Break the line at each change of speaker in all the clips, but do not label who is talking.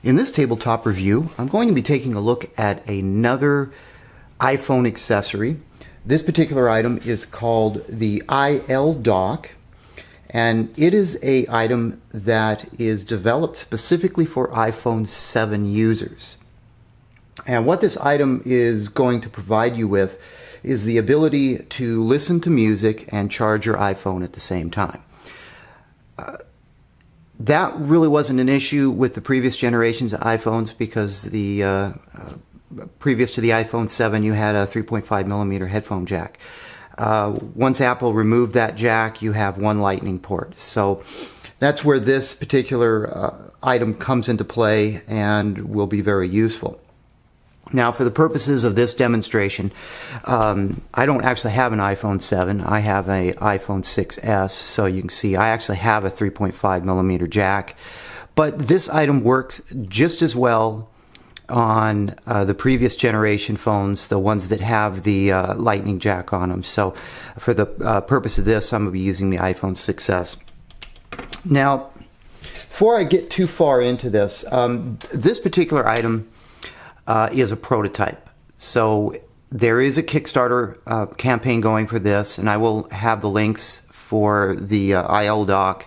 In this tabletop review, I'm going to be taking a look at another iPhone accessory. This particular item is called the ILDock, and it is an item that is developed specifically for iPhone 7 users. And what this item is going to provide you with is the ability to listen to music and charge your iPhone at the same time. That really wasn't an issue with the previous generations of iPhones, because the previous to the iPhone 7 you had a 3.5 millimeter headphone jack. Once Apple removed that jack, you have one lightning port. So that's where this particular item comes into play and will be very useful. Now, for the purposes of this demonstration, I don't actually have an iPhone 7. I have an iPhone 6s, so you can see I actually have a 3.5 millimeter jack. But this item works just as well on the previous generation phones, the ones that have the lightning jack on them. So for the purpose of this, I'm going to be using the iPhone 6s. Now, before I get too far into this, this particular item is a prototype. So there is a Kickstarter campaign going for this, and I will have the links for the ILDock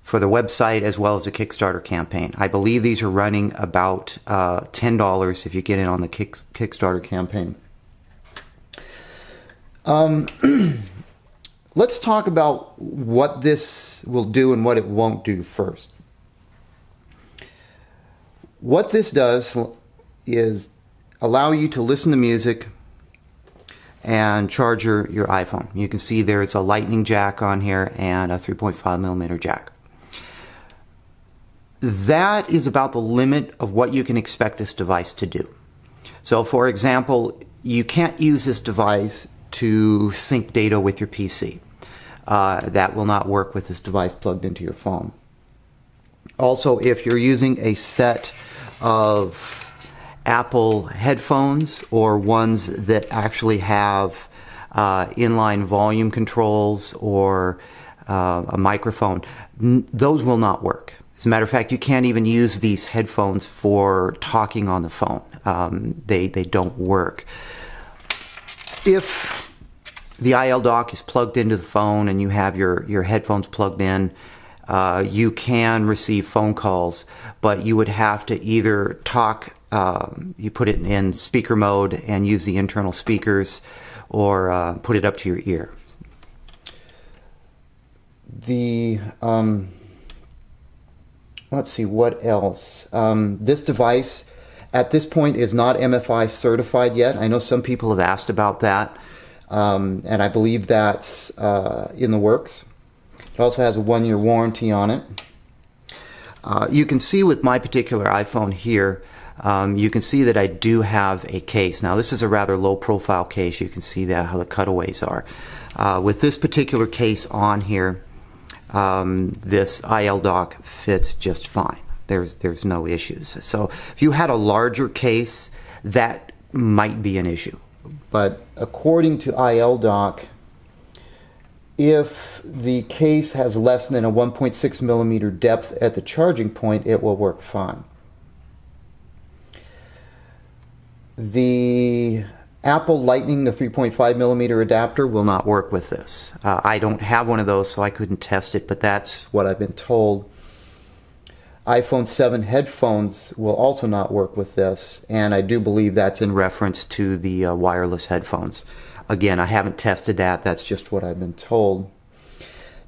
for the website as well as the Kickstarter campaign. I believe these are running about $10 if you get in on the Kickstarter campaign. Let's talk about what this will do and what it won't do first. What this does is allow you to listen to music and charge your iPhone. You can see there's a lightning jack on here and a 3.5 millimeter jack. That is about the limit of what you can expect this device to do. So for example, you can't use this device to sync data with your PC. That will not work with this device plugged into your phone. Also, if you're using a set of Apple headphones or ones that actually have inline volume controls or a microphone, those will not work. As a matter of fact, you can't even use these headphones for talking on the phone. They don't work. If the ILDock is plugged into the phone and you have your headphones plugged in, you can receive phone calls, but you would have to either talk, you put it in speaker mode and use the internal speakers, or put it up to your ear. Let's see, what else? This device at this point is not MFI certified yet. I know some people have asked about that, and I believe that's in the works. It also has a 1-year warranty on it. You can see with my particular iPhone here, you can see that I do have a case. Now, this is a rather low profile case. You can see that how the cutaways are. With this particular case on here, this ILDock fits just fine. There's no issues. So if you had a larger case, that might be an issue. But according to ILDock, if the case has less than a 1.6 millimeter depth at the charging point, it will work fine. The Apple Lightning, the 3.5 millimeter adapter, will not work with this. I don't have one of those, so I couldn't test it, but that's what I've been told. iPhone 7 headphones will also not work with this, and I do believe that's in reference to the wireless headphones. Again, I haven't tested that. That's just what I've been told.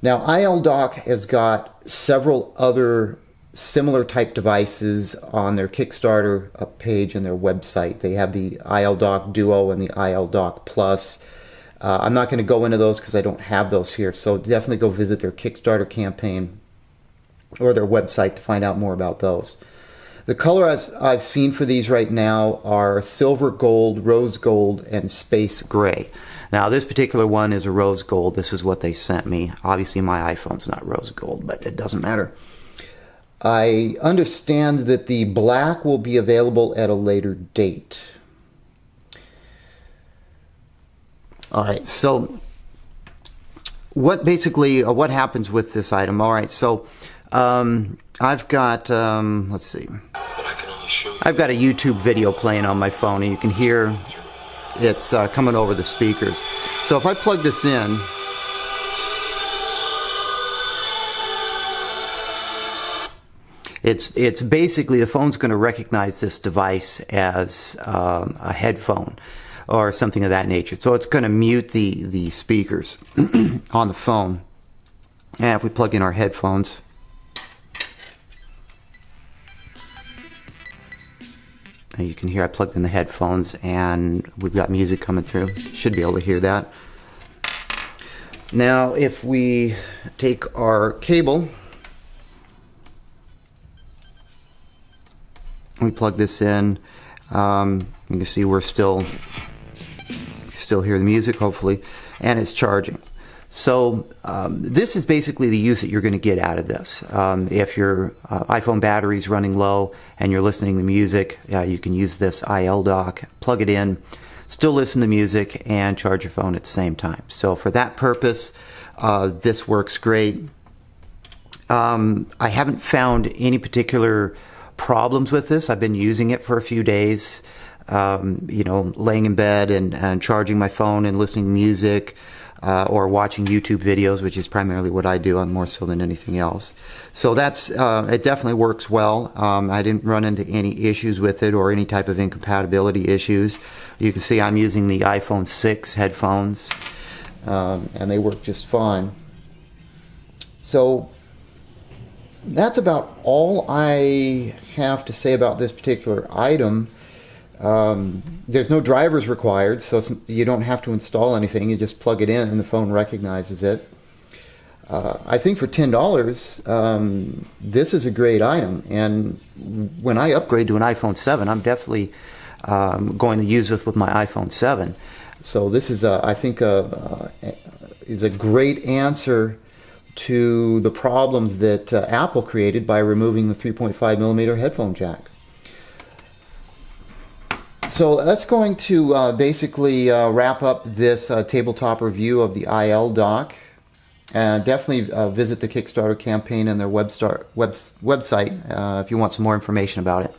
Now, ILDock has got several other similar type devices on their Kickstarter page and their website. They have the ILDock Duo and the ILDock Plus. I'm not going to go into those because I don't have those here, so definitely go visit their Kickstarter campaign or their website to find out more about those. The colors I've seen for these right now are silver gold, rose gold, and space gray. Now, this particular one is a rose gold. This is what they sent me. Obviously, my iPhone's not rose gold, but it doesn't matter. I understand that the black will be available at a later date. All right, so what happens with this item? All right, so I've got, let's see, I've got a YouTube video playing on my phone, and you can hear it's coming over the speakers. So if I plug this in, it's basically, the phone's going to recognize this device as a headphone or something of that nature. So it's going to mute the speakers on the phone. And if we plug in our headphones, you can hear I plugged in the headphones and we've got music coming through. Should be able to hear that. Now if we take our cable, we plug this in, you can see we're still hear the music, hopefully, and it's charging. So this is basically the use that you're going to get out of this. If your iPhone battery is running low and you're listening to music, you can use this ILDock, plug it in, still listen to music, and charge your phone at the same time. So for that purpose, this works great. I haven't found any particular problems with this. I've been using it for a few days, you know, laying in bed and charging my phone and listening to music. Or watching YouTube videos, which is primarily what I do, more so than anything else. So that's it definitely works well. I didn't run into any issues with it or any type of incompatibility issues. You can see I'm using the iPhone 6 headphones, and they work just fine. So that's about all I have to say about this particular item. There's no drivers required, so you don't have to install anything. You just plug it in and the phone recognizes it. I think for $10, this is a great item, and when I upgrade to an iPhone 7, I'm definitely going to use this with my iPhone 7. So this is, I think, is a great answer to the problems that Apple created by removing the 3.5mm headphone jack. So that's going to basically wrap up this tabletop review of the ILDock. And definitely visit the Kickstarter campaign and their website if you want some more information about it.